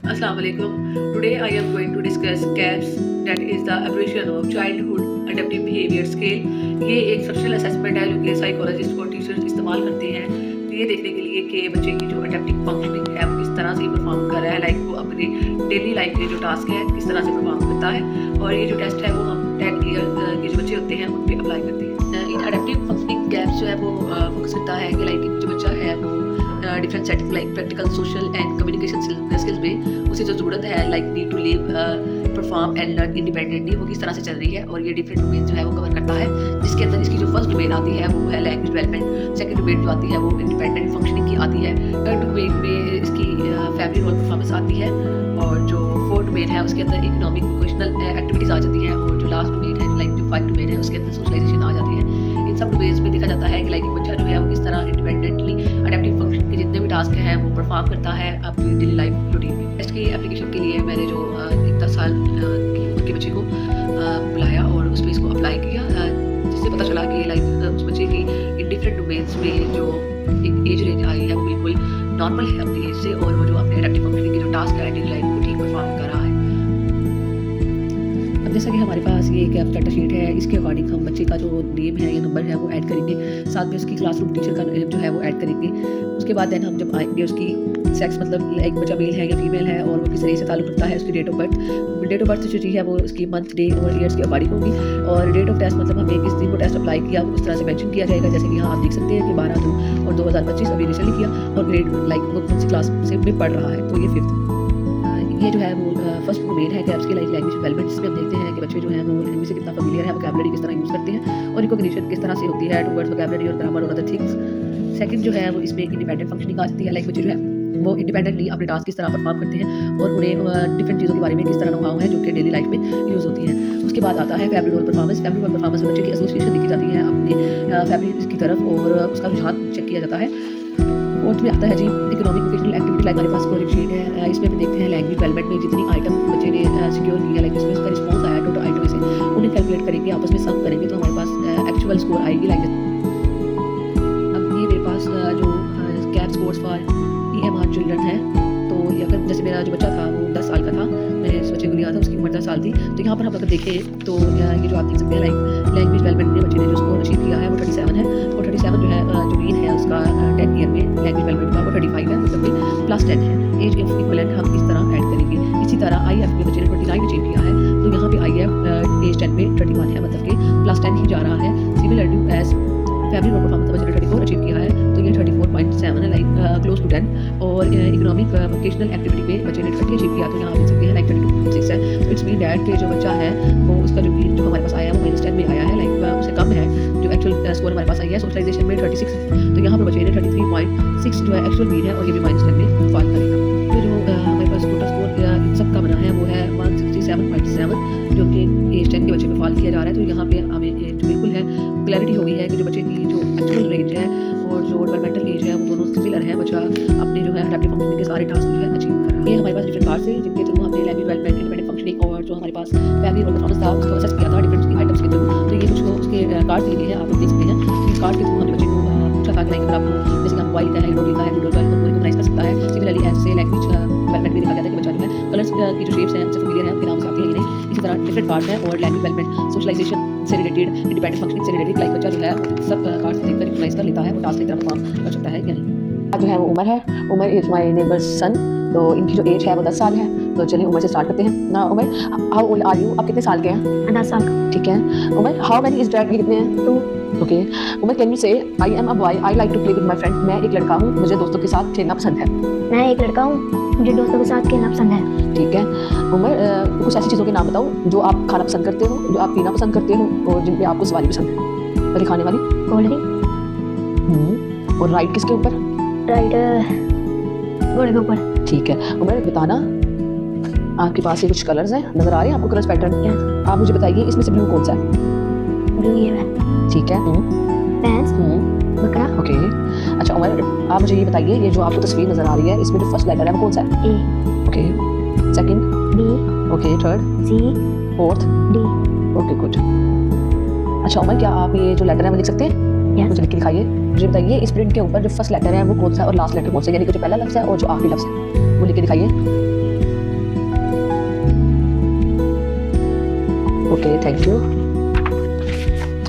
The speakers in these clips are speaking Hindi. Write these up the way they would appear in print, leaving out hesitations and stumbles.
Assalamu alaikum. Today I am going to discuss CAPS, that is the abbreviation of Childhood Adaptive Behavior Scale. ये एक सबसेल असेसमेंट है जो कि साइकोलॉजिस्ट और टीचर्स इस्तेमाल करते हैं ये देखने के लिए कि बच्चे की जो अडेप्टिव फंक्शनिंग है वो किस तरह से परफॉर्म कर रहा है, लाइक वो अपनी डेली लाइफ के जो टास्क है किस तरह से परफॉर्म करता है। और ये जो टेस्ट है वो हम 10 ईयर के जो बच्चे होते हैं उन पर अप्लाई करते हैं। इन अडेप्टिव फंक्शनिंग गैप्स जो है वो फोकस करता है कि लाइक जो बच्चा है वो different setting like practical, social and communication skills में उसे जो ज़रूरत है like need to live, perform and learn independently वो किस तरह से चल रही है। और ये डिफरेंट डोमेन जो है वो कवर करता है, जिसके अंदर इसकी जो फर्स्ट डोमेन आती है वो है लैंग्वेज डेवलपमेंट, सेकंड डोमेन जो आती है वो इंडिपेंडेंट फंक्शनिंग की आती है, थर्ड डोमेन में इसकी फैमिली रोल परफॉर्मेंस आती है, और जो फोर्थ डोमेन है उसके अंदर इकोनॉमिक वोकेशनल एक्टिविटीज़ आ जाती हैं, और जो लास्ट डोमेन है लाइक जो फाइव डोमेन है उसके अंदर सोशलाइजेशन आ जाती है। इन सब डोमेन्स में देखा जाता है कि लाइक बच्चा जो है वो किस तरह इंडिपेंडेंटली अडेप्टिव फंक्शन के जितने भी टास्क हैं वो परफॉर्म करता है अपनी डेली लाइफ रूटीन में। टेस्ट की एप्लीकेशन के लिए मैंने जो 10 साल की उम्र के बच्चे को बुलाया और उस पर इसको अप्लाई किया, जिससे पता चला कि लाइक उस बच्चे की इन डिफरेंट डोमेन्स में जो एक एज रेंज आई है वो बिल्कुल नॉर्मल है अपनी एज से, और वो जो अपने अडेप्टिव फंक्शनिंग के जो टास्क है डेली लाइफ को ठीक परफॉर्म कर रहा है। अब जैसा कि हमारे पास ये एक स्टेटस शीट है, इसके अकॉर्डिंग हम बच्चे का जो नेम है या नंबर है वो ऐड करेंगे, साथ में उसकी क्लासरूम टीचर का जो है वो ऐड करेंगे। उसके बाद देन हम जब आएंगे उसकी सेक्स, मतलब एक बच्चा मेल है या फीमेल है और वो किस तरह से ताल्लुक रखता है, उसकी डेट ऑफ बर्थ जो चीज़ है वो उसकी मंथ, डे और ईयर्स के अकॉर्डिंग होगी। और डेट ऑफ टेस्ट मतलब हमने किस दिन को टेस्ट अप्लाई किया उस तरह से मेंशन किया जाएगा, जैसे कि यहाँ आप देख सकते हैं कि 12 और 2025 अभी रिसेंटली किया, और ग्रेड लाइक वो कौन सी क्लास से भी पढ़ रहा है, तो ये 5th। ये जो है वो फर्स्ट डोमेन है गैप्स की लाइक लैंग्वेज डेवलपमेंट, जिसमें हम देखते हैं कि बच्चे जो हैं वो लैंग्वेज से कितना फैमिलियर है, वोकैबुलरी किस तरह यूज़ करते हैं, और रिकॉग्निशन किस तरह से होती है टुवर्ड्स वोकैबुलरी और ग्रामर और अदर थिंग्स। सेकंड जो है वो इसमें इंडिपेंडेंट फंक्शनिंग आ जाती है, लाइक बच्चे जो है वो इंडिपेंडेंटली अपने टास्क किस तरह परफॉर्म करते हैं और उन्हें डिफरेंट चीज़ों के बारे में किस तरह नो-हाउ है जो कि डेली लाइफ में यूज़ होती है। उसके बाद आता है family role performance. Family role performance में बच्चे की एसोसिएशन देखी जाती है अपनी फैमिली की तरफ और उसका रुझान चेक किया जाता है। फोर्थ में आता है जी इकोनॉमिक वोकेशनल एक्टिविटी, लाइक हमारे पास स्कोरिंग शीट है, इसमें हम देखते हैं लैंग्वेज डेवलपमेंट में जितनी आइटम बच्चे ने सिक्योर किया, लाइक जिसमें उसका रिस्पॉन्स आया टोटल आइटम से उन्हें कैलकुलेट करेंगे, आपस में सम करेंगे तो हमारे पास एक्चुअल स्कोर आएगी। लाइक अब ये मेरे पास जो cap scores for EMR children है, तो ये अगर जैसे मेरा जो बच्चा था वो 10 साल का था, मैंने इस बच्चे को लिया था, उसकी उम्र 10 साल थी, तो यहाँ पर हम अगर देखें तो ये जो आप देख सकते हैं लाइक लैंग्वेज डेवलपमेंट में बच्चे ने जो स्कोर अचीव किया है वो 37 है, और 37 जो है जो मीन है उसका 10 ईयर में लैंग्वेज डेवलपमेंट का वो 35 है, मतलब कि प्लस 10 है। एज इक्वलेंट हम इस तरह ऐड करेंगे। इसी तरह IF के बच्चे ने 29 अचीव किया है, तो यहाँ पे IF एज 10 पे 31 है, मतलब कि प्लस 10 ही जा रहा है। Similar to as family role performance बच्चे ने 34 अचीव किया है, तो ये 34.7 है, लाइक क्लोज टू 10। और इकोनॉमिक वोकेशनल एक्टिविटी पे बच्चे ने 30 अचीव किया, तो यहाँ देख सकते हैं लाइक 32.6 है। तो इट्स मीन दैट कि जो बच्चा है वो उसका जो हमारे पास आया है वो -10 में आया है, लाइक उससे कम है जो एक्चुअल स्कोर हमारे पास आई है। सोशलाइजेशन में 36, तो यहाँ पर बच्चे ने 33.6 जो है एक्चुअल मीन है, और ये भी -10 में फॉल करेगा। तो जो हमारे पास टोटल स्कोर इन सब का बना है वो है 167.7, जो कि एज 10 के बच्चे में फॉल किया जा रहा है। तो यहाँ पे हमें जो बिल्कुल है क्लैरिटी हो गई है कि जो बच्चे की जो एक्चुअल रेंज है और जो डेवलपमेंटल एज है वो दोनों सिमिलर है, बच्चा अपने जो है अडेप्टिव फंक्शनिंग के सारे टास्क जो है अचीव कर रहा है। ये हमारे पास डिफरेंट कार्ड्स है जिनके थ्रू हमने लैंग्वेज डेवलपमेंट, इंडिपेंडेंट फंक्शनिंग और जो हमारे पास फैमिली रोल परफॉर्मेंस था उसको असेस किया था डिफरेंट आइटम्स के थ्रू। तो ये कुछ उसके कार्ड दिए हैं, आप लोग देख सकते हैं। इस कार्ड के थ्रू हमने बच्चे को पूछा था कि अगर आपको जैसे कि मोबाइल का है, यूडो का है, वीडियो का है, तो रिकॉग्नाइज कर सकता है। सिमिलरली ऐसे लैंग्वेज डेवलपमेंट में देखा गया था कि बच्चा जो है कलर्स की जो शेप्स हैं उनसे फेमिलियर है, उनके नाम से आती है ये नहीं। इसी तरह डिफरेंट कार्ड्स हैं, और लैंग्वेज डेवलपमेंट, सोशलाइजेशन से रिलेटेड, इंडिपेंडेंट फंक्शनिंग से रिलेटेड लाइक बच्चा जो है सब कार्ड्स देखकर रिकॉग्नाइज कर लेता है, वो टास्क की तरह परफॉर्म कर सकता है या नहीं। जो है वो उमर है, उमर इज माय नेबर्स सन, तो इनकी जो एज है वो 10 साल है। तो चलिए उमर से स्टार्ट करते हैं ना। Umar, how old are you? आप कितने साल के हैं? 10 साल का। ठीक है। Umar, how many is that? कितने हैं? 2। Okay. Umar, can you say I am a boy, I like to play with my friend. मैं एक लड़का हूँ, मुझे दोस्तों के साथ खेलना पसंद है। मैं एक लड़का हूँ, मुझे दोस्तों के साथ खेलना पसंद है। ठीक है। उमर, कुछ ऐसी चीज़ों के नाम बताओ जो आप खाना पसंद करते हो, जो आप पीना पसंद करते हो, और जिन पे आपको सवारी पसंद है। पहले खाने वाली। Cold drink. और राइड किसके ऊपर? राइड घोड़े के ऊपर। ठीक है। उमर, बताना आपके पास ये कुछ कलर्स हैं, नजर आ रहे हैं आपको कलर्स पैटर्न? आप मुझे बताइए इसमें से ब्लू कौन सा है? ब्लू ये है। ठीक है। भैंस, बकरा। ओके। अच्छा उमर, आप मुझे ये बताइए ये जो आपको तस्वीर नजर आ रही है इसमें जो फर्स्ट लेटर है वो कौन सा है? A. Okay. Second? B. Okay. Third? C. Fourth? D. Okay, good. अच्छा उमर, क्या आप ये जो लेटर है वो लिख सकते हैं? मुझे लिख के दिखाइए। मुझे बताइए इस प्रिंट के ऊपर जो फर्स्ट लेटर है वो कौन सा है और लास्ट लेटर कौन सा है, यानी कि जो पहला लफ्ज़ है और जो आखिरी लफ्ज़ है वो लिख के दिखाइए। Okay, thank you.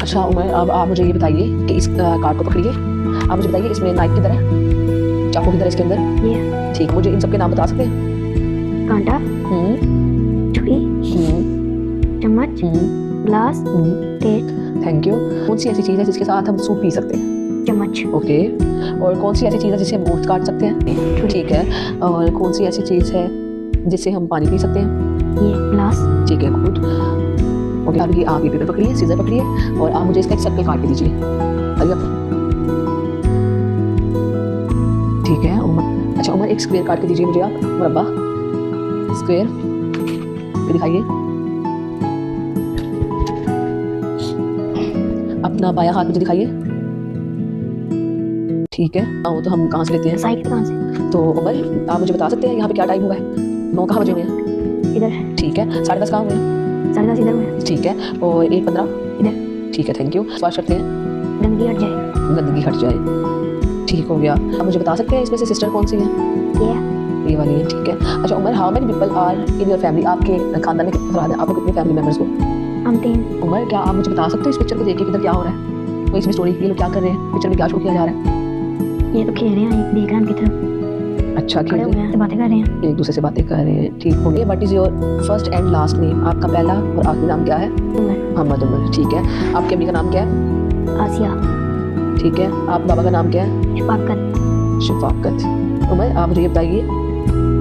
अच्छा उमर, अब आप मुझे ये बताइए कि इस कार्ड को पकड़िए। आप मुझे बताइए इसमें नाइफ किधर है, चाकू किधर है इसके अंदर? ये ठीक, मुझे इन सब के नाम बता सकते हैं? कांटा, छुरी, हम्म, चम्मच, ग्लास, प्लेट, थैंक यू। कौन सी ऐसी चीज़ है जिसके साथ हम सूप पी सकते हैं? चम्मच, ओके। और कौन सी ऐसी चीज़ है जिससे हम गोश्त काट सकते हैं? ठीक है। और कौन सी ऐसी चीज़ है जिससे हम पानी पी सकते हैं? ये ग्लास, ठीक है, गुड। ओके, अब ये आप ये पेपर पकड़िए, सीजर पकड़िए और आप मुझे इसका एक सर्कल काट के दीजिए। आइए। ठीक है उमर। अच्छा उमर, एक स्क्वायर काट के दीजिए मुझे आप, मुरब्बा स्क्वायर दिखाइए। अपना बायां हाथ मुझे दिखाइए। ठीक है, वो तो हम कहाँ से लेते हैं? साइकिल कहाँ से? तो उमर, आप मुझे बता सकते हैं यहाँ पे क्या टाइम हुआ है? 9 कहाँ बजे हुए हैं? इधर, ठीक है, 10:30 कहाँ हुए हैं? 10:30 इधर में, ठीक है, और 1:15 इधर। ठीक है, थैंक यू। स्वागत करते हैं, गंदगी हट जाए। गंदगी हट जाए। ठीक हो गया। अब मुझे बता सकते हैं इसमें से सिस्टर कौन सी है? ये वाली है, ठीक है। अच्छा Umar, how many people are in your family? आपके खानदान में कितने अफराद हैं? आपको कितने फैमिली मेंबर्स हो? हम 3। उमर, क्या आप मुझे बता सकते हो इस पिक्चर को देख के किधर क्या हो रहा है? कोई इसमें स्टोरी, ये लोग क्या कर रहे हैं, पिक्चर में क्या शो किया जा रहा है? ये तो खेल रहे हैं, एक देख रहे हैं उनकी तरफ, अच्छा, खड़े हुए हैं, बातें कर रहे हैं। एक दूसरे से बातें कर रहे हैं। ठीक हो गया। What is your first and last name? आपका पहला और आखिरी नाम क्या है? उमर, मोहम्मद उमर, ठीक है। आपके अम्मी का नाम क्या है? आसिया, ठीक है। आप बाबा का नाम क्या है? शफाकत, शफाकत। उमर, आप मुझे ये बताइए,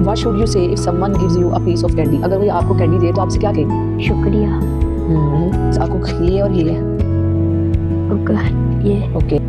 what should you say if someone gives you a piece of candy? अगर कोई आपको कैंडी दे तो आपसे क्या कहेंगे? शुक्रिया, आपको ये और ये, ओके, ये ओके।